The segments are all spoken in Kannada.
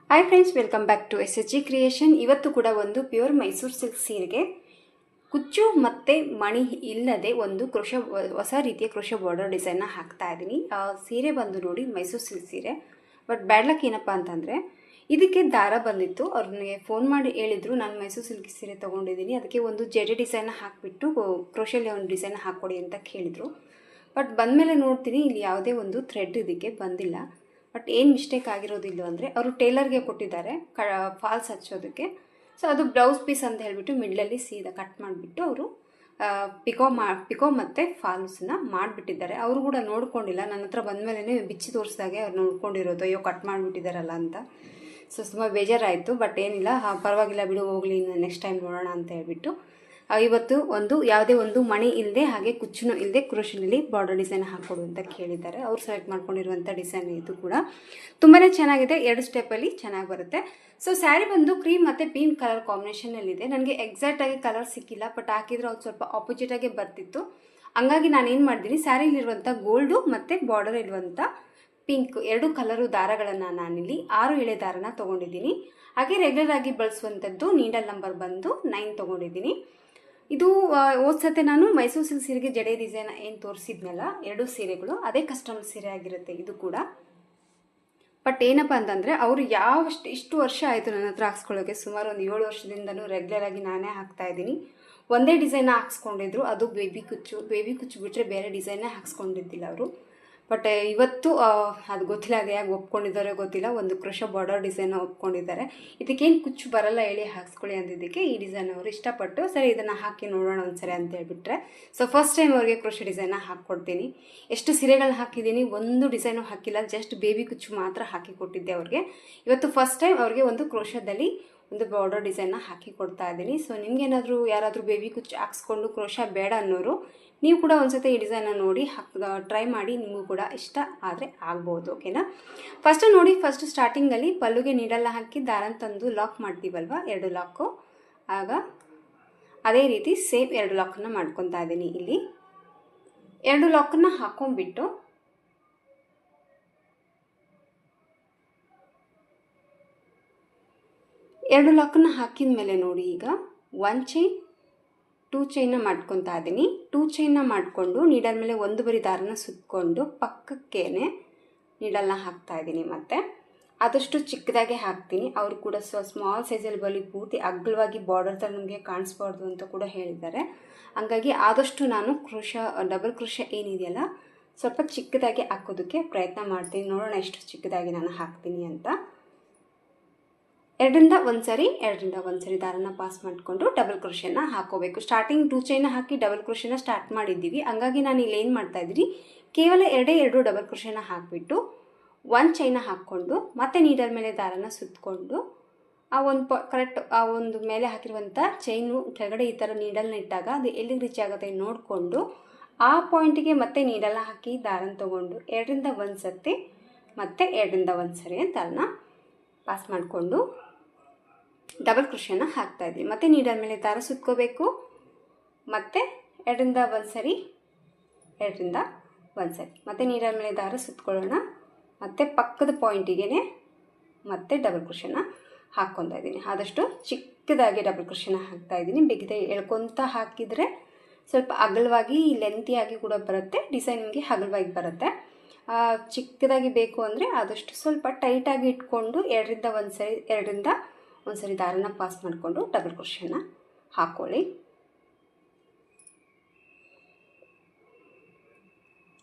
Hi friends, welcome back to SHG creation. ಇವತ್ತು ಕೂಡ ಒಂದು ಪ್ಯೂರ್ ಮೈಸೂರು ಸಿಲ್ಕ್ ಸೀರೆಗೆ ಕುಚ್ಚು ಮತ್ತು ಮಣಿ ಇಲ್ಲದೆ ಒಂದು ಹೊಸ ರೀತಿಯ ಕ್ರೋಶೆ ಬಾರ್ಡರ್ ಡಿಸೈನ್ನ ಹಾಕ್ತಾ ಇದ್ದೀನಿ. ಸೀರೆ ಬಂದು ನೋಡಿ ಮೈಸೂರು ಸಿಲ್ಕ್ ಸೀರೆ. ಬಟ್ ಬ್ಯಾಡ್ ಲಕ್ ಏನಪ್ಪ ಅಂತಂದರೆ ಇದಕ್ಕೆ ದಾರ ಬಂದಿತ್ತು. ಅವ್ರನ್ನಿಗೆ ಫೋನ್ ಮಾಡಿ ಹೇಳಿದರು, ನಾನು ಮೈಸೂರು ಸಿಲ್ಕ್ ಸೀರೆ ತೊಗೊಂಡಿದ್ದೀನಿ, ಅದಕ್ಕೆ ಒಂದು ಜೆಡೆ ಡಿಸೈನ್ನ ಹಾಕಿಬಿಟ್ಟು ಕ್ರೋಶೆಲ್ಲಿ ಒಂದು ಡಿಸೈನ್ ಹಾಕ್ಕೊಡಿ ಅಂತ ಕೇಳಿದರು. ಬಟ್ ಬಂದಮೇಲೆ ನೋಡ್ತೀನಿ ಇಲ್ಲಿ ಯಾವುದೇ ಒಂದು ಥ್ರೆಡ್ ಇದಕ್ಕೆ ಬಂದಿಲ್ಲ. ಬಟ್ ಏನು ಮಿಸ್ಟೇಕ್ ಆಗಿರೋದಿಲ್ಲ ಅಂದರೆ ಅವರು ಟೇಲರ್ಗೆ ಕೊಟ್ಟಿದ್ದಾರೆ ಫಾಲ್ಸ್ ಹಚ್ಚೋದಕ್ಕೆ. ಸೊ ಅದು ಬ್ಲೌಸ್ ಪೀಸ್ ಅಂತ ಹೇಳಿಬಿಟ್ಟು ಮಿಡ್ಲಲ್ಲಿ ಸೀದಾ ಕಟ್ ಮಾಡಿಬಿಟ್ಟು ಅವರು ಪಿಕೋ ಮತ್ತು ಫಾಲ್ಸ್ನ ಮಾಡಿಬಿಟ್ಟಿದ್ದಾರೆ. ಅವರು ಕೂಡ ನೋಡ್ಕೊಂಡಿಲ್ಲ. ನನ್ನ ಹತ್ರ ಬಂದಮೇಲೆ ಬಿಚ್ಚಿ ತೋರಿಸಿದಾಗೆ ಅವ್ರು ನೋಡ್ಕೊಂಡಿರೋದು, ಅಯ್ಯೋ ಕಟ್ ಮಾಡಿಬಿಟ್ಟಿದ್ದಾರಲ್ಲ ಅಂತ. ಸೊ ತುಂಬ ಬೇಜಾರಾಯಿತು. ಬಟ್ ಏನಿಲ್ಲ, ಪರವಾಗಿಲ್ಲ ಬಿಡು, ಹೋಗಲಿ, ನೆಕ್ಸ್ಟ್ ಟೈಮ್ ನೋಡೋಣ ಅಂತ ಹೇಳ್ಬಿಟ್ಟು ಇವತ್ತು ಯಾವುದೇ ಒಂದು ಮಣಿ ಇಲ್ಲದೆ ಹಾಗೆ ಕುಚ್ಚುನು ಇಲ್ಲದೆ ಕ್ರೋಶೆನಲ್ಲಿ ಬಾರ್ಡರ್ ಡಿಸೈನ್ ಹಾಕ್ಕೊಡು ಅಂತ ಕೇಳಿದ್ದಾರೆ. ಅವ್ರು ಸೆಲೆಕ್ಟ್ ಮಾಡ್ಕೊಂಡಿರುವಂಥ ಡಿಸೈನ್ ಇದು ಕೂಡ ತುಂಬಾ ಚೆನ್ನಾಗಿದೆ. 2 ಸ್ಟೆಪ್ಪಲ್ಲಿ ಚೆನ್ನಾಗಿ ಬರುತ್ತೆ. ಸೊ ಸ್ಯಾರಿ ಬಂದು ಕ್ರೀಮ್ ಮತ್ತು ಪಿಂಕ್ ಕಲರ್ ಕಾಂಬಿನೇಷನಲ್ಲಿದೆ. ನನಗೆ ಎಕ್ಸಾಕ್ಟಾಗಿ ಕಲರ್ ಸಿಕ್ಕಿಲ್ಲ, ಬಟ್ ಹಾಕಿದ್ರೆ ಒಂದು ಸ್ವಲ್ಪ ಆಪೋಸಿಟಾಗೆ ಬರ್ತಿತ್ತು. ಹಂಗಾಗಿ ನಾನೇನು ಮಾಡಿದ್ದೀನಿ, ಸ್ಯಾರಿಲಿರುವಂಥ ಗೋಲ್ಡು ಮತ್ತು ಬಾರ್ಡರ್ ಇರುವಂಥ ಪಿಂಕ್ 2 ಕಲರು ದಾರಗಳನ್ನು ನಾನಿಲ್ಲಿ 6 ಎಳೆ ದಾರನ ತೊಗೊಂಡಿದ್ದೀನಿ. ಹಾಗೆ ರೆಗ್ಯುಲರ್ ಆಗಿ ಬಳಸುವಂಥದ್ದು ನೀಡಲ್ ನಂಬರ್ ಬಂದು 9 ತೊಗೊಂಡಿದ್ದೀನಿ. ಇದು ಹೋದ್ಸತೆ ನಾನು ಮೈಸೂರು ಸಿಲ್ಕ್ ಸೀರೆಗೆ ಜಡೆ ಡಿಸೈನ್ ಏನು ತೋರಿಸಿದ್ನಲ್ಲ, 2 ಸೀರೆಗಳು ಅದೇ ಕಸ್ಟಮರ್ ಸೀರೆ ಆಗಿರುತ್ತೆ ಇದು ಕೂಡ. ಬಟ್ ಏನಪ್ಪ ಅಂತಂದರೆ ಅವರು ಇಷ್ಟು ವರ್ಷ ಆಯಿತು ನನ್ನ ಹತ್ರ ಹಾಕ್ಸ್ಕೊಳ್ಳೋಕ್ಕೆ. ಸುಮಾರು ಒಂದು 7 ವರ್ಷದಿಂದಲೂ ರೆಗ್ಯುಲರ್ ಆಗಿ ನಾನೇ ಹಾಕ್ತಾ ಇದ್ದೀನಿ. ಒಂದೇ ಡಿಸೈನ್ ಹಾಕ್ಸ್ಕೊಂಡಿದ್ರು, ಅದು ಬೇಬಿ ಕುಚ್ಚು ಬಿಟ್ಟರೆ ಬೇರೆ ಡಿಸೈನೇ ಹಾಕ್ಸ್ಕೊಂಡಿದ್ದಿಲ್ಲ ಅವರು. ಬಟ್ ಇವತ್ತು ಅದು ಗೊತ್ತಿಲ್ಲ, ಅದು ಯಾಕೆ ಒಪ್ಕೊಂಡಿದ್ದಾರೋ ಗೊತ್ತಿಲ್ಲ, ಒಂದು ಕ್ರೋಶೆ ಬಾರ್ಡರ್ ಡಿಸೈನ್ ಒಪ್ಕೊಂಡಿದ್ದಾರೆ. ಇದಕ್ಕೇನು ಕುಚ್ಚು ಬರಲ್ಲ ಹೇಳಿ ಹಾಕ್ಸ್ಕೊಳ್ಳಿ ಅಂದಿದ್ದಕ್ಕೆ ಈ ಡಿಸೈನ್ ಅವರು ಇಷ್ಟಪಟ್ಟು ಸರಿ ಇದನ್ನು ಹಾಕಿ ನೋಡೋಣ ಒಂದ್ಸರಿ ಅಂತ ಹೇಳ್ಬಿಟ್ರೆ. ಸೊ ಫಸ್ಟ್ ಟೈಮ್ ಅವರಿಗೆ ಕ್ರೋಶೆ ಡಿಸೈನ್ನ ಹಾಕ್ಕೊಡ್ತೀನಿ. ಎಷ್ಟು ಸೀರೆಗಳನ್ನ ಹಾಕಿದ್ದೀನಿ, ಒಂದು ಡಿಸೈನು ಹಾಕಿಲ್ಲ, ಜಸ್ಟ್ ಬೇಬಿ ಕುಚ್ಚು ಮಾತ್ರ ಹಾಕಿ ಕೊಟ್ಟಿದ್ದೆ ಅವ್ರಿಗೆ. ಇವತ್ತು ಫಸ್ಟ್ ಟೈಮ್ ಅವ್ರಿಗೆ ಒಂದು ಕ್ರೋಶದಲ್ಲಿ ಒಂದು ಬಾರ್ಡರ್ ಡಿಸೈನ್ನ ಹಾಕಿ ಕೊಡ್ತಾ ಇದ್ದೀನಿ. ಸೊ ನಿಮಗೇನಾದರೂ ಯಾರಾದರೂ ಬೇಬಿ ಕುಚ್ಚು ಹಾಕ್ಸ್ಕೊಂಡು ಕ್ರೋಶ ಬೇಡ ಅನ್ನೋರು ನೀವು ಕೂಡ ಒಂದ್ಸತಿ ಈ ಡಿಸೈನ್ನ ನೋಡಿ ಟ್ರೈ ಮಾಡಿ, ನಿಮಗೂ ಕೂಡ ಇಷ್ಟ ಆದರೆ ಆಗ್ಬೋದು. ಓಕೆನಾ? ಫಸ್ಟ್ ಸ್ಟಾರ್ಟಿಂಗಲ್ಲಿ ಪಲ್ಲುಗೆ ನೀಡಲ್ಲ ಹಾಕಿ ದಾರ ತಂದು ಲಾಕ್ ಮಾಡ್ತೀವಲ್ವ, 2 ಲಾಕು. ಆಗ ಅದೇ ರೀತಿ ಸೇಮ್ 2 ಲಾಕನ್ನು ಮಾಡ್ಕೊತಾ ಇದ್ದೀನಿ. ಇಲ್ಲಿ 2 ಲಾಕನ್ನು ಹಾಕೊಂಡ್ಬಿಟ್ಟು ಎರಡು ಲಾಕನ್ನು ಹಾಕಿದ ಮೇಲೆ ನೋಡಿ, ಈಗ 1 ಚೈನ್ 2 ಚೈನ್ನ ಮಾಡ್ಕೊತಾ ಇದ್ದೀನಿ. 2 ಚೈನ್ನ ಮಾಡಿಕೊಂಡು ನೀಡಲ್ ಮೇಲೆ 1 ಬರಿ ದಾರನ ಸುತ್ತಕೊಂಡು ಪಕ್ಕಕ್ಕೇನೆ ನೀಡಲ್ನ ಹಾಕ್ತಾ ಇದ್ದೀನಿ. ಮತ್ತು ಆದಷ್ಟು ಚಿಕ್ಕದಾಗೆ ಹಾಕ್ತೀನಿ. ಅವರು ಕೂಡ ಸ್ಮಾಲ್ ಸೈಜಲ್ಲಿ ಬರಲಿ, ಪೂರ್ತಿ ಅಗ್ಲವಾಗಿ ಬಾರ್ಡರ್ ಥರ ನಮಗೆ ಕಾಣಿಸ್ಬಾರ್ದು ಅಂತ ಕೂಡ ಹೇಳಿದ್ದಾರೆ. ಹಂಗಾಗಿ ಆದಷ್ಟು ನಾನು ಡಬಲ್ ಕ್ರೋಶೆ ಏನಿದೆಯಲ್ಲ ಸ್ವಲ್ಪ ಚಿಕ್ಕದಾಗಿ ಹಾಕೋದಕ್ಕೆ ಪ್ರಯತ್ನ ಮಾಡ್ತೀನಿ. ನೋಡೋಣ ಎಷ್ಟು ಚಿಕ್ಕದಾಗಿ ನಾನು ಹಾಕ್ತೀನಿ ಅಂತ. 2ರಿಂದ 1 ಸರಿ ದಾರನ ಪಾಸ್ ಮಾಡಿಕೊಂಡು ಡಬಲ್ ಕ್ರೋಶೆನ ಹಾಕೋಬೇಕು. ಸ್ಟಾರ್ಟಿಂಗ್ 2 ಚೈನ ಹಾಕಿ ಡಬಲ್ ಕ್ರೋಶೆನ ಸ್ಟಾರ್ಟ್ ಮಾಡಿದ್ದೀವಿ. ಹಂಗಾಗಿ ನಾನು ಇಲ್ಲಿ ಏನು ಮಾಡ್ತಾಯಿದ್ದೀನಿ, ಕೇವಲ 2 ಡಬಲ್ ಕ್ರೋಶೆನ ಹಾಕಿಬಿಟ್ಟು 1 ಚೈನ ಹಾಕ್ಕೊಂಡು ಮತ್ತೆ ನೀಡಲ್ ಮೇಲೆ ದಾರನ ಸುತ್ತಕೊಂಡು ಆ ಕರೆಕ್ಟ್ ಆ ಒಂದು ಮೇಲೆ ಹಾಕಿರುವಂಥ ಚೈನು ಕೆಳಗಡೆ ಈ ಥರ ನೀಡಲ್ನ ಇಟ್ಟಾಗ ಅದು ಎಲ್ಲಿಗೆ ರೀಚ್ ಆಗುತ್ತೆ ನೋಡಿಕೊಂಡು ಆ ಪಾಯಿಂಟಿಗೆ ಮತ್ತೆ ನೀಡಲ್ನ ಹಾಕಿ ದಾರನ ತೊಗೊಂಡು 2ರಿಂದ 1 ಸತಿ ಮತ್ತು 2ರಿಂದ 1 ಸರಿ ದಾರನ ಪಾಸ್ ಮಾಡಿಕೊಂಡು ಡಬಲ್ ಕ್ರೋಶೆನ ಹಾಕ್ತಾಯಿದ್ದೀನಿ. ಮತ್ತು ನೀಡಲ್ ಮೇಲೆ ದಾರ ಸುತ್ಕೋಬೇಕು. ಮತ್ತು 2ರಿಂದ 1 ಸರಿ ಮತ್ತು ನೀಡಲ್ ಮೇಲೆ ದಾರ ಸುತ್ಕೊಳ್ಳೋಣ. ಮತ್ತು ಪಕ್ಕದ ಪಾಯಿಂಟಿಗೆ ಮತ್ತೆ ಡಬಲ್ ಕ್ರೋಶೆನ ಹಾಕ್ಕೊತಾ ಇದ್ದೀನಿ. ಆದಷ್ಟು ಚಿಕ್ಕದಾಗಿ ಡಬಲ್ ಕ್ರೋಶೆನ ಹಾಕ್ತಾಯಿದ್ದೀನಿ. ಬಿಗದೆ ಎಳ್ಕೊತ ಹಾಕಿದರೆ ಸ್ವಲ್ಪ ಅಗಲವಾಗಿ ಲೆಂತಿಯಾಗಿ ಕೂಡ ಬರುತ್ತೆ, ಡಿಸೈನ್ ನಿಮಗೆ ಅಗಲವಾಗಿ ಬರುತ್ತೆ. ಚಿಕ್ಕದಾಗಿ ಬೇಕು ಅಂದರೆ ಆದಷ್ಟು ಸ್ವಲ್ಪ ಟೈಟಾಗಿ ಇಟ್ಕೊಂಡು 2ರಿಂದ 1 ಸರಿ ದಾರನ ಪಾಸ್ ಮಾಡಿಕೊಂಡು ಡಬಲ್ ಕ್ರೋಶೆನ ಹಾಕ್ಕೊಳ್ಳಿ.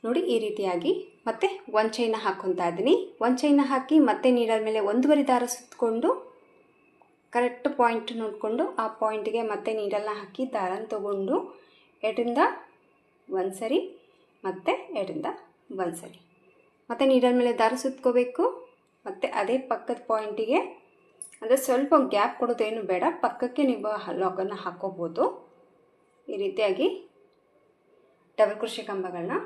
ನೋಡಿ ಈ ರೀತಿಯಾಗಿ ಮತ್ತೆ 1 ಚೈನ ಹಾಕ್ಕೊತಾ ಇದ್ದೀನಿ. 1 ಚೈನ ಹಾಕಿ ಮತ್ತೆ ನೀಡಲ್ ಮೇಲೆ 1 ಬರಿ ದಾರ ಸುತ್ತಕೊಂಡು ಕರೆಕ್ಟ್ ಪಾಯಿಂಟ್ ನೋಡಿಕೊಂಡು ಆ ಪಾಯಿಂಟಿಗೆ ಮತ್ತೆ ನೀಡಲ್ನ ಹಾಕಿ ದಾರನ ತೊಗೊಂಡು 2ರಿಂದ 1 ಸರಿ ಮತ್ತು 2ರಿಂದ 1 ಸರಿ ಮತ್ತು ನೀಡಲ್ ಮೇಲೆ ದಾರ ಸುತ್ಕೋಬೇಕು. ಮತ್ತು ಅದೇ ಪಕ್ಕದ ಪಾಯಿಂಟಿಗೆ, ಅಂದರೆ ಸ್ವಲ್ಪ ಗ್ಯಾಪ್ ಕೊಡೋದೇನು ಬೇಡ, ಪಕ್ಕಕ್ಕೆ ನೀವು ಲಾಕನ್ನು ಹಾಕೋಬೋದು. ಈ ರೀತಿಯಾಗಿ ಡಬಲ್ ಕ್ರೋಶೆ ಕಂಬಗಳನ್ನ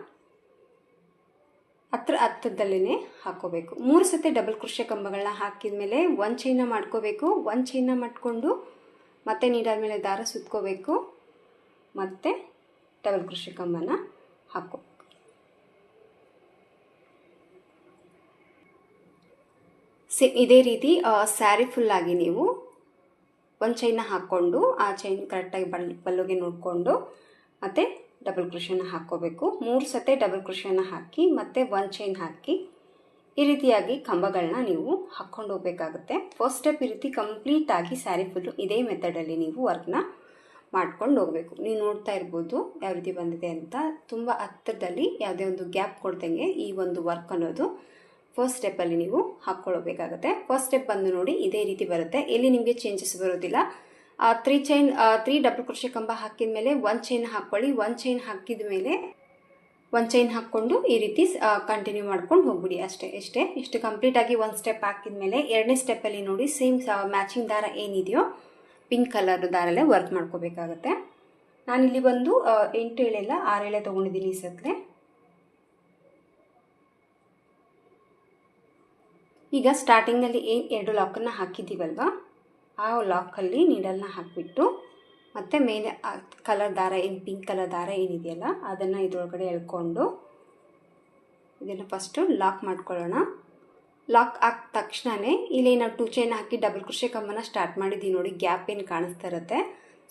ಹತ್ತದಲ್ಲೇ ಹಾಕೋಬೇಕು. 3 ಸತಿ ಡಬಲ್ ಕ್ರೋಶೆ ಕಂಬಗಳನ್ನ ಹಾಕಿದ ಮೇಲೆ 1 ಚೈನ ಮಾಡ್ಕೋಬೇಕು. 1 ಚೈನ ಮಾಡಿಕೊಂಡು ಮತ್ತೆ ನೀಡಲ್ ಮೇಲೆ ದಾರ ಸುತ್ಕೋಬೇಕು. ಮತ್ತು ಡಬಲ್ ಕ್ರೋಶೆ ಕಂಬನ ಹಾಕೋ ಇದೇ ರೀತಿ ಸ್ಯಾರಿ ಫುಲ್ಲಾಗಿ ನೀವು ಒಂದು ಚೈನ್ನ ಹಾಕ್ಕೊಂಡು ಆ ಚೈನ್ ಕರೆಕ್ಟಾಗಿ ಪಲ್ಲುಗೆ ನೋಡಿಕೊಂಡು ಮತ್ತು ಡಬಲ್ ಕ್ರೋಶನ ಹಾಕ್ಕೋಬೇಕು. 3 ಸತಿ ಡಬಲ್ ಕ್ರೋಶನ ಹಾಕಿ ಮತ್ತು ಒಂದು ಚೈನ್ ಹಾಕಿ ಈ ರೀತಿಯಾಗಿ ಕಂಬಗಳನ್ನ ನೀವು ಹಾಕ್ಕೊಂಡು ಹೋಗಬೇಕಾಗುತ್ತೆ. ಫಸ್ಟ್ ಸ್ಟೆಪ್ ಈ ರೀತಿ ಕಂಪ್ಲೀಟಾಗಿ ಸ್ಯಾರಿ ಫುಲ್ಲು ಇದೇ ಮೆಥಡಲ್ಲಿ ನೀವು ವರ್ಕ್ನ ಮಾಡ್ಕೊಂಡು ಹೋಗಬೇಕು. ನೀವು ನೋಡ್ತಾ ಇರ್ಬೋದು ಯಾವ ರೀತಿ ಬಂದಿದೆ ಅಂತ. ತುಂಬ ಹತ್ತಿರದಲ್ಲಿ ಯಾವುದೇ ಒಂದು ಗ್ಯಾಪ್ ಕೊಡ್ದಂಗೆ ಈ ಒಂದು ವರ್ಕ್ ಅನ್ನೋದು ಫಸ್ಟ್ ಸ್ಟೆಪ್ಪಲ್ಲಿ ನೀವು ಹಾಕ್ಕೊಳ್ಬೇಕಾಗುತ್ತೆ. ಫಸ್ಟ್ ಸ್ಟೆಪ್ ಬಂದು ನೋಡಿ ಇದೇ ರೀತಿ ಬರುತ್ತೆ. ಎಲ್ಲಿ ನಿಮಗೆ ಚೇಂಜಸ್ ಬರೋದಿಲ್ಲ. 3 ಡಬಲ್ ಕ್ರೋಶೆ ಕಂಬ ಹಾಕಿದ ಮೇಲೆ 1 ಚೈನ್ ಹಾಕ್ಕೊಳ್ಳಿ. 1 ಚೈನ್ ಹಾಕಿದ ಮೇಲೆ 1 ಚೈನ್ ಹಾಕ್ಕೊಂಡು ಈ ರೀತಿ ಕಂಟಿನ್ಯೂ ಮಾಡ್ಕೊಂಡು ಹೋಗ್ಬಿಡಿ. ಇಷ್ಟು ಕಂಪ್ಲೀಟಾಗಿ 1 ಸ್ಟೆಪ್ ಹಾಕಿದ ಮೇಲೆ 2ನೇ ಸ್ಟೆಪ್ಪಲ್ಲಿ ನೋಡಿ ಸೇಮ್ ಮ್ಯಾಚಿಂಗ್ ದಾರ ಏನಿದೆಯೋ ಪಿಂಕ್ ಕಲರ್ ದಾರಲ್ಲೇ ವರ್ಕ್ ಮಾಡ್ಕೋಬೇಕಾಗತ್ತೆ. ನಾನಿಲ್ಲಿ ಬಂದು 8 ಎಳೆಲ್ಲ 6 ಎಳೆ ತೊಗೊಂಡಿದ್ದೀನಿ ಈ ಸತ್ಲೆ. ಈಗ ಸ್ಟಾರ್ಟಿಂಗಲ್ಲಿ ಏನು 2 ಲಾಕನ್ನು ಹಾಕಿದ್ದೀವಲ್ವ, ಆ ಲಾಕಲ್ಲಿ ನೀಡಲ್ನ ಹಾಕಿಬಿಟ್ಟು ಮತ್ತು ಮೇಲೆ ಕಲರ್ ದಾರ ಏನು ಪಿಂಕ್ ಕಲರ್ ದಾರ ಏನಿದೆಯಲ್ಲ ಅದನ್ನು ಇದರೊಳಗಡೆ ಎಳ್ಕೊಂಡು ಇದನ್ನು ಫಸ್ಟು ಲಾಕ್ ಮಾಡ್ಕೊಳ್ಳೋಣ. ಲಾಕ್ ಆದ ತಕ್ಷಣವೇ ಇಲ್ಲಿ ನಾವು 2 ಚೈನ್ ಹಾಕಿ ಡಬಲ್ ಕ್ರೋಶೆ ಕಂಬನ ಸ್ಟಾರ್ಟ್ ಮಾಡಿದ್ದೀವಿ ನೋಡಿ, ಗ್ಯಾಪ್ ಏನು ಕಾಣಿಸ್ತಾ ಇರುತ್ತೆ.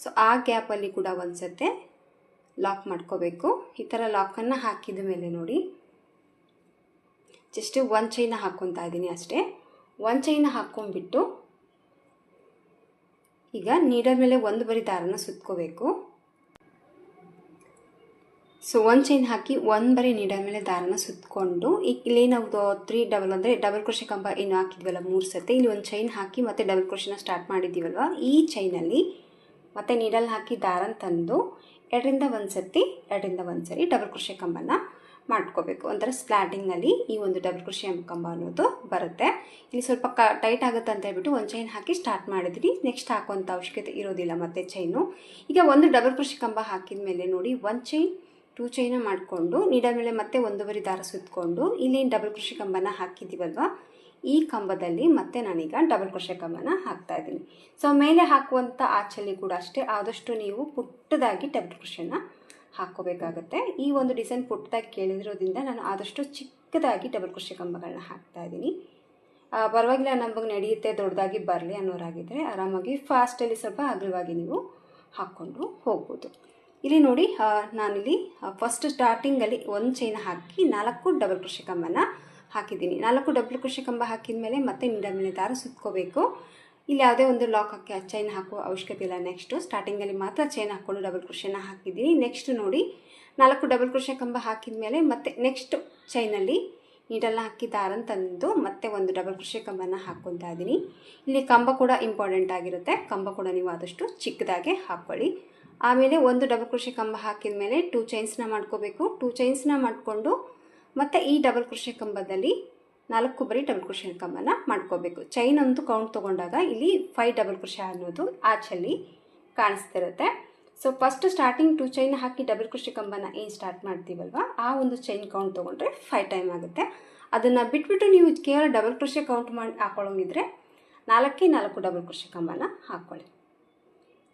ಸೊ ಆ ಗ್ಯಾಪಲ್ಲಿ ಕೂಡ ಒಂದು ಸತೆ ಲಾಕ್ ಮಾಡ್ಕೋಬೇಕು. ಈ ಥರ ಲಾಕನ್ನು ಹಾಕಿದ ಮೇಲೆ ನೋಡಿ ಜಸ್ಟ್ 1 ಚೈನ ಹಾಕ್ಕೊತಾ ಇದ್ದೀನಿ ಅಷ್ಟೇ. 1 ಚೈನ ಹಾಕ್ಕೊಂಡ್ಬಿಟ್ಟು ಈಗ ನೀಡಲ್ ಮೇಲೆ 1 ಬರಿ ದಾರನ ಸುತ್ಕೋಬೇಕು. ಸೊ 1 ಚೈನ್ ಹಾಕಿ 1 ಬರಿ ನೀಡಲ್ ಮೇಲೆ ದಾರನ ಸುತ್ತಕೊಂಡು ಇಲ್ಲಿ ನಾವು 3 ಡಬಲ್ ಅಂದರೆ ಡಬಲ್ ಕ್ರೋಶೆ ಕಂಬ ಏನು ಹಾಕಿದ್ವಲ್ಲ 3 ಸತಿ, ಇಲ್ಲಿ 1 ಚೈನ್ ಹಾಕಿ ಮತ್ತು ಡಬಲ್ ಕ್ರೋಶೆನ ಸ್ಟಾರ್ಟ್ ಮಾಡಿದ್ದೀವಲ್ವ, ಈ ಚೈನಲ್ಲಿ ಮತ್ತು ನೀಡಲ್ ಹಾಕಿ ದಾರನ ತಂದು 2ರಿಂದ 1 ಸತಿ 2ರಿಂದ 1 ಸರಿ ಡಬಲ್ ಕ್ರೋಶೆ ಕಂಬನ ಮಾಡ್ಕೋಬೇಕು. ಒಂಥರ ಸ್ಲಾಟಿಂಗಲ್ಲಿ ಈ ಒಂದು ಡಬಲ್ ಕ್ರೋಶೆ ಕಂಬ ಅನ್ನೋದು ಬರುತ್ತೆ. ಇಲ್ಲಿ ಸ್ವಲ್ಪ ಟೈಟ್ ಆಗುತ್ತೆ ಅಂತ ಹೇಳ್ಬಿಟ್ಟು 1 ಚೈನ್ ಹಾಕಿ ಸ್ಟಾರ್ಟ್ ಮಾಡಿದ್ರಿ. ನೆಕ್ಸ್ಟ್ ಹಾಕುವಂಥ ಅವಶ್ಯಕತೆ ಇರೋದಿಲ್ಲ ಮತ್ತೆ ಚೈನು. ಈಗ ಒಂದು ಡಬಲ್ ಕ್ರೋಶೆ ಕಂಬ ಹಾಕಿದ ಮೇಲೆ ನೋಡಿ 1 ಚೈನ್ 2 ಚೈನ ಮಾಡಿಕೊಂಡು ನೀಡಲ್ ಮೇಲೆ ಮತ್ತೆ 1 ಬರಿ ದಾರ ಸುತ್ತಕೊಂಡು ಇಲ್ಲಿ ಡಬಲ್ ಕ್ರೋಶೆ ಕಂಬನ ಹಾಕಿದ್ದೀವಲ್ವ, ಈ ಕಂಬದಲ್ಲಿ ಮತ್ತೆ ನಾನೀಗ ಡಬಲ್ ಕ್ರೋಶೆ ಕಂಬನ ಹಾಕ್ತಾ ಇದ್ದೀನಿ. ಸೊ ಮೇಲೆ ಹಾಕುವಂಥ ಆಚಲ್ಲಿ ಕೂಡ ಅಷ್ಟೇ ಆದಷ್ಟು ನೀವು ಪುಟ್ಟದಾಗಿ ಡಬಲ್ ಕ್ರೋಶೆನ ಹಾಕ್ಕೋಬೇಕಾಗತ್ತೆ. ಈ ಒಂದು ಡಿಸೈನ್ ಪುಟ್ಟದಾಗಿ ಕೇಳಿರೋದ್ರಿಂದ ನಾನು ಆದಷ್ಟು ಚಿಕ್ಕದಾಗಿ ಡಬಲ್ ಕ್ರೋಶೆ ಕಂಬಗಳನ್ನ ಹಾಕ್ತಾ ಇದ್ದೀನಿ. ಪರವಾಗಿಲ್ಲ, ನಮಗೆ ನಡೆಯುತ್ತೆ, ದೊಡ್ಡದಾಗಿ ಬರಲಿ ಅನ್ನೋರಾಗಿದ್ದರೆ ಆರಾಮಾಗಿ ಫಾಸ್ಟಲ್ಲಿ ಸ್ವಲ್ಪ ಅಗಲವಾಗಿ ನೀವು ಹಾಕ್ಕೊಂಡು ಹೋಗ್ಬೋದು. ಇಲ್ಲಿ ನೋಡಿ ನಾನಿಲ್ಲಿ ಫಸ್ಟ್ ಸ್ಟಾರ್ಟಿಂಗಲ್ಲಿ 1 ಚೈನ ಹಾಕಿ 4 ಡಬಲ್ ಕ್ರೋಶೆ ಕಂಬನ ಹಾಕಿದ್ದೀನಿ. 4 ಡಬಲ್ ಕ್ರೋಶೆ ಕಂಬ ಹಾಕಿದ ಮೇಲೆ ಮತ್ತೆ ನೀಡಲ್ ಮೇಲೆ ದಾರ ಸುತ್ಕೋಬೇಕು. ಇಲ್ಲಿ ಯಾವುದೇ ಒಂದು ಲಾಕ್ ಹಾಕಿ ಚೈನ್ ಹಾಕುವ ಅವಶ್ಯಕತೆ ಇಲ್ಲ. ನೆಕ್ಸ್ಟು ಸ್ಟಾರ್ಟಿಂಗಲ್ಲಿ ಮಾತ್ರ ಚೈನ್ ಹಾಕ್ಕೊಂಡು ಡಬಲ್ ಕ್ರೋಶೆನ ಹಾಕಿದ್ದೀನಿ. ನೆಕ್ಸ್ಟ್ ನೋಡಿ 4 ಡಬಲ್ ಕ್ರೋಶೆ ಕಂಬ ಹಾಕಿದ ಮೇಲೆ ಮತ್ತೆ ನೆಕ್ಸ್ಟ್ ಚೈನಲ್ಲಿ ನೀಡಲ್ನ ಹಾಕಿ ದಾರನ ತಂದು ಮತ್ತೆ 1 ಡಬಲ್ ಕ್ರೋಶೆ ಕಂಬನ ಹಾಕ್ಕೊತಾ ಇದ್ದೀನಿ. ಇಲ್ಲಿ ಕಂಬ ಕೂಡ ಇಂಪಾರ್ಟೆಂಟ್ ಆಗಿರುತ್ತೆ. ಕಂಬ ಕೂಡ ನೀವು ಆದಷ್ಟು ಚಿಕ್ಕದಾಗೆ ಹಾಕ್ಕೊಳ್ಳಿ. ಆಮೇಲೆ 1 ಡಬಲ್ ಕ್ರೋಶೆ ಕಂಬ ಹಾಕಿದ ಮೇಲೆ 2 ಚೈನ್ಸ್ನ ಮಾಡ್ಕೋಬೇಕು. 2 ಚೈನ್ಸ್ನ ಮಾಡಿಕೊಂಡು ಮತ್ತು ಈ ಡಬಲ್ ಕ್ರೋಶೆ ಕಂಬದಲ್ಲಿ 4 ಬರಿ ಡಬಲ್ ಕ್ರೋಶೆ ಕಂಬನ ಮಾಡ್ಕೋಬೇಕು. ಚೈನ್ ಅಂತೂ ಕೌಂಟ್ ತೊಗೊಂಡಾಗ ಇಲ್ಲಿ 5 ಡಬಲ್ ಕ್ರೋಶೆ ಅನ್ನೋದು ಆಚಲ್ಲಿ ಕಾಣಿಸ್ತಿರುತ್ತೆ. ಸೊ ಫಸ್ಟ್ ಸ್ಟಾರ್ಟಿಂಗ್ 2 ಚೈನ್ ಹಾಕಿ ಡಬಲ್ ಕ್ರೋಶೆ ಕಂಬನ ಏನು ಸ್ಟಾರ್ಟ್ ಮಾಡ್ತೀವಲ್ವ, ಆ ಒಂದು ಚೈನ್ ಕೌಂಟ್ ತೊಗೊಂಡ್ರೆ 5 ಟೈಮ್ ಆಗುತ್ತೆ. ಅದನ್ನು ಬಿಟ್ಬಿಟ್ಟು ನೀವು ಕೇವಲ ಡಬಲ್ ಕ್ರೋಶೆ ಕೌಂಟ್ ಮಾಡಿ ಹಾಕೊಳ್ಳೋಂಗಿದ್ರೆ 4 ಡಬಲ್ ಕ್ರೋಶೆ ಕಂಬನ ಹಾಕ್ಕೊಳ್ಳಿ.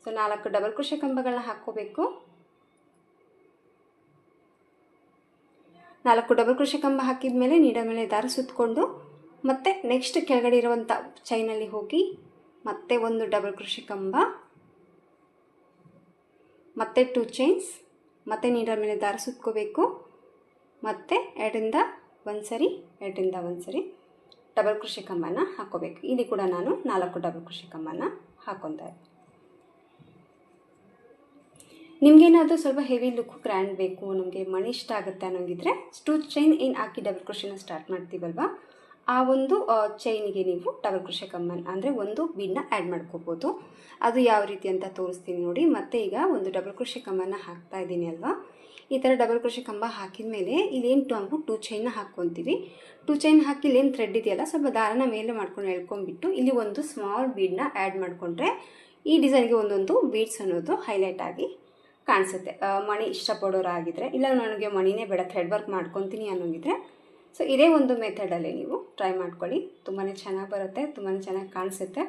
ಸೊ 4 ಡಬಲ್ ಕ್ರೋಶೆ ಕಂಬಗಳನ್ನ ಹಾಕ್ಕೋಬೇಕು. 4 ಡಬಲ್ ಕ್ರೋಶೆ ಕಂಬ ಹಾಕಿದ ಮೇಲೆ ನೀಡಲ್ ಮೇಲೆ ದಾರ ಸುತ್ತಕೊಂಡು ಮತ್ತೆ ನೆಕ್ಸ್ಟ್ ಕೆಳಗಡೆ ಇರುವಂಥ ಚೈನಲ್ಲಿ ಹೋಗಿ ಮತ್ತೆ 1 ಡಬಲ್ ಕ್ರೋಶೆ ಕಂಬ ಮತ್ತೆ 2 ಚೈನ್ಸ್ ಮತ್ತೆ ನೀಡಲ್ ಮೇಲೆ ದಾರ ಸುತ್ಕೋಬೇಕು. ಮತ್ತೆ 2ರಿಂದ 1 ಸರಿ 2ರಿಂದ 1 ಸರಿ ಡಬಲ್ ಕ್ರೋಶೆ ಕಂಬನ ಹಾಕ್ಕೋಬೇಕು. ಇಲ್ಲಿ ಕೂಡ ನಾನು 4 ಡಬಲ್ ಕ್ರೋಶೆ ಕಂಬನ ಹಾಕ್ಕೊತಾ ಇದ್ದೀನಿ. ನಿಮಗೇನಾದರೂ ಸ್ವಲ್ಪ ಹೆವಿ ಲುಕ್ ಗ್ರ್ಯಾಂಡ್ ಬೇಕು, ನಮಗೆ ಮಣಿ ಇಷ್ಟ ಆಗುತ್ತೆ ಅನ್ನೋಂಗಿದ್ರೆ 2 ಚೈನ್ ಏನು ಹಾಕಿ ಡಬಲ್ ಕ್ರೋಶೆನ ಸ್ಟಾರ್ಟ್ ಮಾಡ್ತೀವಲ್ವ, ಆ ಒಂದು ಚೈನಿಗೆ ನೀವು ಡಬಲ್ ಕ್ರೋಶೆ ಕಂಬನ ಅಂದರೆ 1 ಬೀಡನ್ನ ಆ್ಯಡ್ ಮಾಡ್ಕೋಬೋದು. ಅದು ಯಾವ ರೀತಿ ಅಂತ ತೋರಿಸ್ತೀನಿ ನೋಡಿ. ಮತ್ತೆ ಈಗ 1 ಡಬಲ್ ಕ್ರೋಶೆ ಕಂಬನ ಹಾಕ್ತಾ ಇದ್ದೀನಿ ಅಲ್ವಾ. ಈ ಥರ ಡಬಲ್ ಕ್ರೋಶೆ ಕಂಬ ಹಾಕಿದ ಮೇಲೆ ಇಲ್ಲೇನು ನಾವು 2 ಚೈನ್ನ ಹಾಕ್ಕೊತೀವಿ. 2 ಚೈನ್ ಹಾಕಿ ಇಲ್ಲೇನು ಥ್ರೆಡ್ ಇದೆಯಲ್ಲ ಸ್ವಲ್ಪ ದಾರನ ಮೇಲೆ ಮಾಡ್ಕೊಂಡು ಎಳ್ಕೊಂಡ್ಬಿಟ್ಟು ಇಲ್ಲಿ 1 ಸ್ಮಾಲ್ ಬೀಡನ್ನ ಆ್ಯಡ್ ಮಾಡಿಕೊಂಡ್ರೆ ಈ ಡಿಸೈನ್ಗೆ ಒಂದೊಂದು ಬೀಡ್ಸ್ ಅನ್ನೋದು ಹೈಲೈಟ್ ಆಗಿ ಕಾಣಿಸುತ್ತೆ. ಮಣಿ ಇಷ್ಟಪಡೋರಾಗಿದ್ದರೆ, ಇಲ್ಲ ನನಗೆ ಮಣಿನೇ ಬೇಡ ಥ್ರೆಡ್ ವರ್ಕ್ ಮಾಡ್ಕೊತೀನಿ ಅನ್ನೋಂಗಿದ್ರೆ ಸೊ ಇದೇ ಒಂದು ಮೆಥಡಲ್ಲಿ ನೀವು ಟ್ರೈ ಮಾಡ್ಕೊಳ್ಳಿ. ತುಂಬಾ ಚೆನ್ನಾಗಿ ಬರುತ್ತೆ, ತುಂಬಾ ಚೆನ್ನಾಗಿ ಕಾಣಿಸುತ್ತೆ.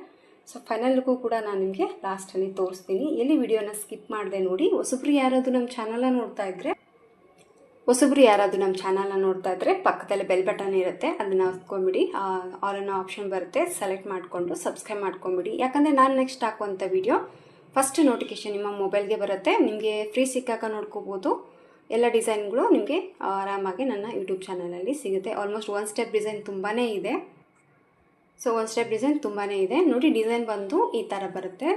ಸೊ ಫೈನಲ್ ಲುಕ್ಕು ಕೂಡ ನಾನು ನಿಮಗೆ ಲಾಸ್ಟಲ್ಲಿ ತೋರಿಸ್ತೀನಿ. ಎಲ್ಲಿ ವಿಡಿಯೋನ ಸ್ಕಿಪ್ ಮಾಡಿದೆ ನೋಡಿ. ಹೊಸಬ್ರು ಯಾರಾದರೂ ನಮ್ಮ ಚಾನಲ್ನ ನೋಡ್ತಾ ಇದ್ದರೆ ಹೊಸಬ್ರು ಯಾರಾದರೂ ನಮ್ಮ ಚಾನಲ್ನ ನೋಡ್ತಾ ಇದ್ದರೆ ಪಕ್ಕದಲ್ಲಿ ಬೆಲ್ ಬಟನ್ ಇರುತ್ತೆ, ಅದನ್ನು ಒತ್ಕೊಂಡ್ಬಿಡಿ. ಆಲ್ ಅನ್ನೋ ಆಪ್ಷನ್ ಬರುತ್ತೆ, ಸೆಲೆಕ್ಟ್ ಮಾಡಿಕೊಂಡು ಸಬ್ಸ್ಕ್ರೈಬ್ ಮಾಡ್ಕೊಂಬಿಡಿ. ಯಾಕಂದರೆ ನಾನು ನೆಕ್ಸ್ಟ್ ಹಾಕುವಂಥ ವಿಡಿಯೋ ಫಸ್ಟ್ ನೋಟಿಫಿಕೇಷನ್ ನಿಮ್ಮ ಮೊಬೈಲ್ಗೆ ಬರುತ್ತೆ. ನಿಮಗೆ ಫ್ರೀ ಸಿಕ್ಕಾಗ ನೋಡ್ಕೋಬೋದು. ಎಲ್ಲ ಡಿಸೈನ್ಗಳು ನಿಮಗೆ ಆರಾಮಾಗಿ ನನ್ನ ಯೂಟ್ಯೂಬ್ ಚಾನಲಲ್ಲಿ ಸಿಗುತ್ತೆ. ಆಲ್ಮೋಸ್ಟ್ ಒನ್ ಸ್ಟೆಪ್ ಡಿಸೈನ್ ತುಂಬಾ ಇದೆ. ಸೊ ಒನ್ ಸ್ಟೆಪ್ ಡಿಸೈನ್ ತುಂಬಾ ಇದೆ ನೋಡಿ. ಡಿಸೈನ್ ಬಂದು ಈ ಥರ ಬರುತ್ತೆ,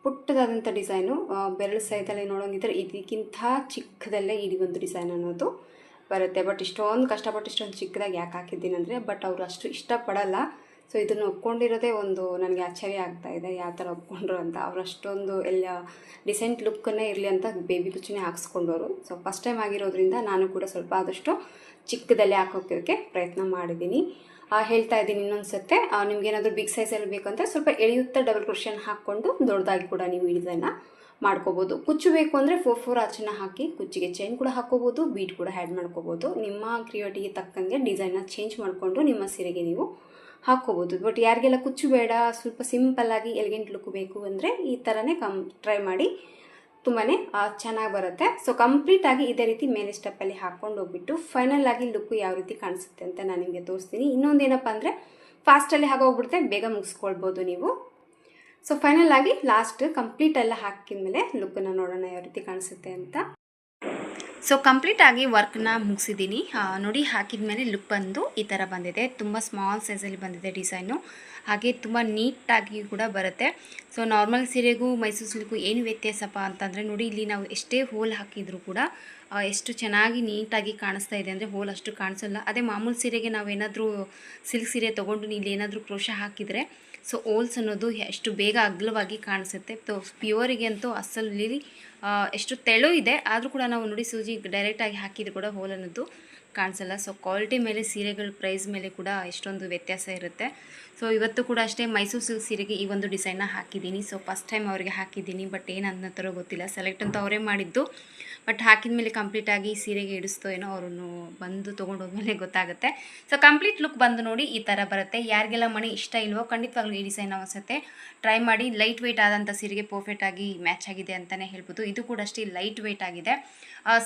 ಪುಟ್ಟದಾದಂಥ ಡಿಸೈನು. ಬೆರಳು ಸೈಜಲ್ಲಿ ನೋಡೋಂಗಿದ್ರೆ ಇದಕ್ಕಿಂತ ಚಿಕ್ಕದಲ್ಲೇ ಈ ಒಂದು ಡಿಸೈನ್ ಅನ್ನೋದು ಬರುತ್ತೆ. ಬಟ್ ಇಷ್ಟೊಂದು ಕಷ್ಟಪಟ್ಟು ಇಷ್ಟೊಂದು ಚಿಕ್ಕದಾಗಿ ಯಾಕೆ ಹಾಕಿದ್ದೀನಿ ಅಂದರೆ, ಬಟ್ ಅವರು ಅಷ್ಟು ಇಷ್ಟಪಡಲ್ಲ. ಸೊ ಇದನ್ನು ಒಪ್ಕೊಂಡಿರೋದೇ ಒಂದು ನನಗೆ ಆಶ್ಚರ್ಯ ಆಗ್ತಾ ಇದೆ, ಯಾವ ಥರ ಒಪ್ಕೊಂಡ್ರು ಅಂತ. ಅವ್ರು ಅಷ್ಟೊಂದು ಎಲ್ಲ ಡಿಸೆಂಟ್ ಲುಕ್ಕನ್ನೇ ಇರಲಿ ಅಂತ ಬೇಬಿ ಕುಚ್ಚನ್ನೇ ಹಾಕ್ಸ್ಕೊಂಡವರು. ಸೊ ಫಸ್ಟ್ ಟೈಮ್ ಆಗಿರೋದ್ರಿಂದ ನಾನು ಕೂಡ ಸ್ವಲ್ಪ ಆದಷ್ಟು ಚಿಕ್ಕದಲ್ಲೇ ಹಾಕೋಕ್ಕೆ ಪ್ರಯತ್ನ ಮಾಡಿದ್ದೀನಿ. ಹೇಳ್ತಾ ಇದ್ದೀನಿ ಇನ್ನೊಂದು ಸತ್ತೆ, ನಿಮ್ಗೇನಾದರೂ ಬಿಗ್ ಸೈಜಲ್ಲಿ ಬೇಕಂದರೆ ಸ್ವಲ್ಪ ಎಳೆಯುತ್ತಾ ಡಬಲ್ ಕ್ರೋಷನ್ ಹಾಕ್ಕೊಂಡು ದೊಡ್ಡದಾಗಿ ಕೂಡ ನೀವು ಇದನ್ನು ಮಾಡ್ಕೋಬೋದು. ಕುಚ್ಚು ಬೇಕು ಅಂದರೆ 4 ಆಚೆನ ಹಾಕಿ ಕುಚ್ಚಿಗೆ ಚೈನ್ ಕೂಡ ಹಾಕ್ಕೋಬೋದು, ಬೀಟ್ ಕೂಡ ಆ್ಯಡ್ ಮಾಡ್ಕೋಬೋದು. ನಿಮ್ಮ ಕ್ರಿಯೇಟಿವಿಟಿಗೆ ತಕ್ಕಂಗೆ ಡಿಸೈನ್ನ ಚೇಂಜ್ ಮಾಡಿಕೊಂಡು ನಿಮ್ಮ ಸೀರೆಗೆ ನೀವು ಹಾಕ್ಕೋಬೋದು. ಬಟ್ ಯಾರಿಗೆಲ್ಲ ಕುಚ್ಚು ಬೇಡ, ಸ್ವಲ್ಪ ಸಿಂಪಲ್ಲಾಗಿ ಎಲಿಗೆಂಟ್ ಲುಕ್ ಬೇಕು ಅಂದರೆ ಈ ಥರನೇ ಟ್ರೈ ಮಾಡಿ, ತುಂಬಾ ಚೆನ್ನಾಗಿ ಬರುತ್ತೆ. ಸೊ ಕಂಪ್ಲೀಟಾಗಿ ಇದೇ ರೀತಿ ಮೇಲೆ ಸ್ಟೆಪ್ಪಲ್ಲಿ ಹಾಕ್ಕೊಂಡು ಹೋಗ್ಬಿಟ್ಟು ಫೈನಲ್ ಆಗಿ ಲುಕ್ಕು ಯಾವ ರೀತಿ ಕಾಣಿಸುತ್ತೆ ಅಂತ ನಾನು ನಿಮಗೆ ತೋರಿಸ್ತೀನಿ. ಇನ್ನೊಂದೇನಪ್ಪ ಅಂದರೆ ಫಾಸ್ಟಲ್ಲಿ ಆಗೋಗ್ಬಿಡುತ್ತೆ, ಬೇಗ ಮುಗಿಸ್ಕೊಳ್ಬೋದು ನೀವು. ಸೊ ಫೈನಲ್ ಆಗಿ ಲಾಸ್ಟ್ ಕಂಪ್ಲೀಟ್ ಎಲ್ಲ ಹಾಕಿದ್ಮೇಲೆ ಲುಕ್ಕನ್ನು ನೋಡೋಣ ಯಾವ ರೀತಿ ಕಾಣಿಸುತ್ತೆ ಅಂತ. ಸೊ ಕಂಪ್ಲೀಟಾಗಿ ವರ್ಕ್ನ ಮುಗಿಸಿದ್ದೀನಿ ನೋಡಿ. ಹಾಕಿದ ಮೇಲೆ ಲುಕ್ ಬಂದು ಈ ಥರ ಬಂದಿದೆ. ತುಂಬ ಸ್ಮಾಲ್ ಸೈಜಲ್ಲಿ ಬಂದಿದೆ ಡಿಸೈನು, ಹಾಗೆ ತುಂಬ ನೀಟಾಗಿ ಕೂಡ ಬರುತ್ತೆ. ಸೊ ನಾರ್ಮಲ್ ಸೀರೆಗೂ ಮೈಸೂರು ಸಿಲ್ಕ್ಗೂ ಏನು ವ್ಯತ್ಯಾಸಪ್ಪ ಅಂತಂದರೆ ನೋಡಿ, ಇಲ್ಲಿ ನಾವು ಎಷ್ಟೇ ಹೋಲ್ ಹಾಕಿದರೂ ಕೂಡ ಎಷ್ಟು ಚೆನ್ನಾಗಿ ನೀಟಾಗಿ ಕಾಣಿಸ್ತಾ ಇದೆ ಅಂದರೆ ಹೋಲ್ ಅಷ್ಟು ಕಾಣಿಸಲ್ಲ. ಅದೇ ಮಾಮೂಲು ಸೀರೆಗೆ ನಾವೇನಾದರೂ ಸಿಲ್ಕ್ ಸೀರೆ ತೊಗೊಂಡು ಇಲ್ಲಿ ಏನಾದರೂ ಕ್ರೋಶ ಹಾಕಿದರೆ ಸೊ ಹೋಲ್ಸ್ ಅನ್ನೋದು ಎಷ್ಟು ಬೇಗ ಅಗಲವಾಗಿ ಕಾಣಿಸುತ್ತೆ. ಪ್ಯೂರಿಗೆ ಅಂತೂ ಅಸಲು ಎಷ್ಟು ತೆಳು ಇದೆ, ಆದರೂ ಕೂಡ ನಾವು ನೋಡಿ ಸೂಜಿ ಡೈರೆಕ್ಟಾಗಿ ಹಾಕಿದ್ರು ಕೂಡ ಹೋಲ್ ಅನ್ನೋದು ಕಾಣಿಸಲ್ಲ. ಸೊ ಕ್ವಾಲಿಟಿ ಮೇಲೆ ಸೀರೆಗಳ ಪ್ರೈಸ್ ಮೇಲೆ ಕೂಡ ಎಷ್ಟೊಂದು ವ್ಯತ್ಯಾಸ ಇರುತ್ತೆ. ಸೊ ಇವತ್ತು ಕೂಡ ಅಷ್ಟೇ ಮೈಸೂರು ಸಿಲ್ಕ್ ಸೀರೆಗೆ ಈ ಒಂದು ಡಿಸೈನ್ನ ಹಾಕಿದ್ದೀನಿ. ಸೊ ಫಸ್ಟ್ ಟೈಮ್ ಅವರಿಗೆ ಹಾಕಿದ್ದೀನಿ, ಬಟ್ ಏನು ಅನ್ನೋ ಗೊತ್ತಿಲ್ಲ. ಸೆಲೆಕ್ಟ್ ಅಂತ ಅವರೇ ಮಾಡಿದ್ದು, ಬಟ್ ಹಾಕಿದ ಮೇಲೆ ಕಂಪ್ಲೀಟಾಗಿ ಸೀರೆಗೆ ಇಡಿಸ್ತೋ ಏನೋ ಅವ್ರನ್ನು ಬಂದು ತೊಗೊಂಡೋದ್ಮೇಲೆ ಗೊತ್ತಾಗುತ್ತೆ. ಸೊ ಕಂಪ್ಲೀಟ್ ಲುಕ್ ಬಂದು ನೋಡಿ ಈ ಥರ ಬರುತ್ತೆ. ಯಾರಿಗೆಲ್ಲ ಮಣಿ ಇಷ್ಟ ಇಲ್ವೋ ಖಂಡಿತವಾಗ್ಲೂ ಈ ಡಿಸೈನ್ ಅನಿಸುತ್ತೆ ಟ್ರೈ ಮಾಡಿ. ಲೈಟ್ ವೆಯ್ಟ್ ಆದಂಥ ಸೀರೆಗೆ ಪರ್ಫೆಕ್ಟಾಗಿ ಮ್ಯಾಚ್ ಆಗಿದೆ ಅಂತಲೇ ಹೇಳ್ಬೋದು. ಇದು ಕೂಡ ಅಷ್ಟೇ ಲೈಟ್ ವೆಯ್ಟ್ ಆಗಿದೆ.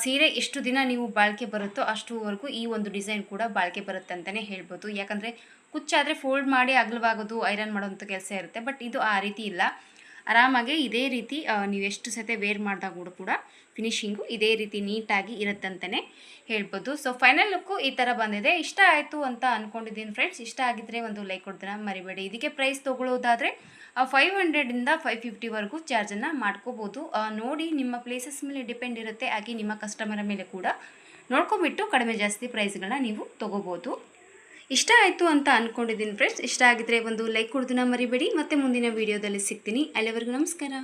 ಸೀರೆ ಎಷ್ಟು ದಿನ ನೀವು ಬಾಳಿಕೆ ಬರುತ್ತೋ ಅಷ್ಟುವರೆಗೂ ಈ ಒಂದು ಡಿಸೈನ್ ಕೂಡ ಬಾಳಿಕೆ ಬರುತ್ತೆ ಅಂತಲೇ ಹೇಳ್ಬೋದು. ಯಾಕಂದರೆ ಕುಚ್ಚಾದರೆ ಫೋಲ್ಡ್ ಮಾಡಿ ಅಗಲವಾಗೋದು, ಐರನ್ ಮಾಡೋಂಥ ಕೆಲಸ ಇರುತ್ತೆ. ಬಟ್ ಇದು ಆ ರೀತಿ ಇಲ್ಲ, ಆರಾಮಾಗಿ ಇದೇ ರೀತಿ ನೀವು ಎಷ್ಟು ಸತೆ ವೇರ್ ಮಾಡಿದಾಗ ಕೂಡ ಫಿನಿಶಿಂಗು ಇದೇ ರೀತಿ ನೀಟಾಗಿ ಇರುತ್ತಂತಲೇ ಹೇಳ್ಬೋದು. ಸೊ ಫೈನಲ್ ಲುಕ್ಕು ಈ ಥರ ಬಂದಿದೆ. ಇಷ್ಟ ಆಯಿತು ಅಂತ ಅಂದ್ಕೊಂಡಿದ್ದೀನಿ ಫ್ರೆಂಡ್ಸ್. ಇಷ್ಟ ಆಗಿದ್ದರೆ ಒಂದು ಲೈಕ್ ಕೊಡ್ತೀರಾ ಮರಿಬೇಡಿ. ಇದಕ್ಕೆ ಪ್ರೈಸ್ ತೊಗೊಳ್ಳೋದಾದರೆ 500ಇಂದ 550ವರೆಗೂ ಚಾರ್ಜನ್ನು ಮಾಡ್ಕೋಬೋದು. ನೋಡಿ, ನಿಮ್ಮ ಪ್ಲೇಸಸ್ ಮೇಲೆ ಡಿಪೆಂಡ್ ಇರುತ್ತೆ, ಹಾಗೆ ನಿಮ್ಮ ಕಸ್ಟಮರ್ ಮೇಲೆ ಕೂಡ ನೋಡ್ಕೊಂಬಿಟ್ಟು ಕಡಿಮೆ ಜಾಸ್ತಿ ಪ್ರೈಸ್ಗಳನ್ನ ನೀವು ತೊಗೋಬೋದು. ಇಷ್ಟ ಆಯಿತು ಅಂತ ಅಂದ್ಕೊಂಡಿದ್ದೀನಿ ಫ್ರೆಂಡ್ಸ್. ಇಷ್ಟ ಆಗಿದ್ದರೆ ಒಂದು ಲೈಕ್ ಕೊಡೋದನ್ನ ಮರಿಬೇಡಿ. ಮತ್ತೆ ಮುಂದಿನ ವೀಡಿಯೋದಲ್ಲಿ ಸಿಗ್ತೀನಿ. ಅಲ್ಲಿವರೆಗೂ ನಮಸ್ಕಾರ.